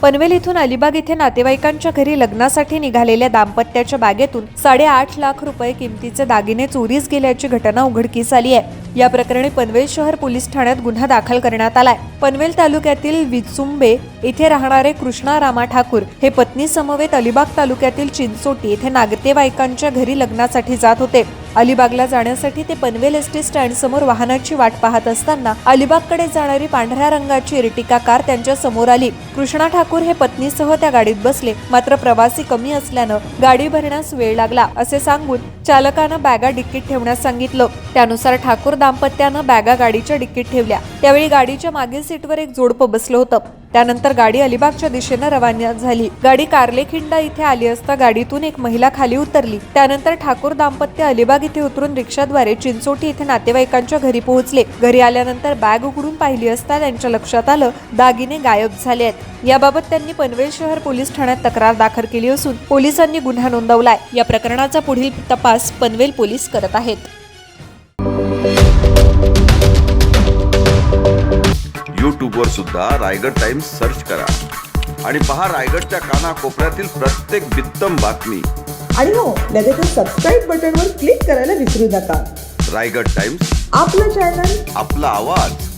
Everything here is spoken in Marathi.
पनवेल इथून अलिबाग इथे नातेवाईकांच्या घरी लग्नासाठी निघालेल्या दाम्पत्याच्या बॅगेतून 8.5 लाख रुपये किमतीचे दागिने चोरीस गेल्याची घटना उघडकीस आली आहे। या प्रकरणी पनवेल शहर पोलीस ठाण्यात गुन्हा दाखल करण्यात आलाय। पनवेल तालुक्यातील विचुंबे येथे राहणारे कृष्णा रामा ठाकूर हे पत्नी समवेत अलिबाग तालुक्यातील चिंचोटी येथे नातेवाईकांच्या घरी लग्नासाठी जात होते। अलिबागला जाण्यासाठी ते पनवेल एसटी स्टँड समोर वाहनाची वाट पाहत असताना अलिबागकडे जाणारी पांढऱ्या रंगाची इर्टिका कार त्यांच्या समोर आली। कृष्णा ठाकूर हे पत्नीसह त्या गाडीत बसले, मात्र प्रवासी कमी असल्यानं गाडी भरण्यास वेळ लागला असे सांगून चालकानं बॅगा डिक्कीत ठेवण्यास सांगितलं। त्यानुसार ठाकूर दाम्पत्यानं बॅगा गाडीच्या डिक्कीत ठेवल्या। त्यावेळी गाडीच्या मागील सीटवर एक जोडपं बसलं होतं। त्यानंतर गाडी अलिबागच्या दिशेने रवाना झाली। गाडी कार्लेखिंडा इथे आली असता गाडीतून एक महिला खाली उतरली। त्यानंतर ठाकूर दाम्पत्य अलिबाग इथे उतरून रिक्षाद्वारे चिंचोटी इथे नातेवाईकांच्या घरी पोहोचले। घरी आल्यानंतर बॅग उघडून पाहिली असता त्यांच्या लक्षात आलं दागिने गायब झाले आहेत। याबाबत त्यांनी पनवेल शहर पोलीस ठाण्यात तक्रार दाखल केली असून पोलिसांनी गुन्हा नोंदवलाय। या प्रकरणाचा पुढील तपास पनवेल पोलीस करत आहेत। YouTube वर सुद्धा रायगड टाइम्स सर्च करा आणि पहा रायगडच्या कानाकोपऱ्यातील प्रत्येक बित्तम बातमी। आणि हो, लगेच सबस्क्राइब बटनवर क्लिक करायला विसरू नका। रायगड टाइम्स, आपलं चॅनल, आपला आवाज।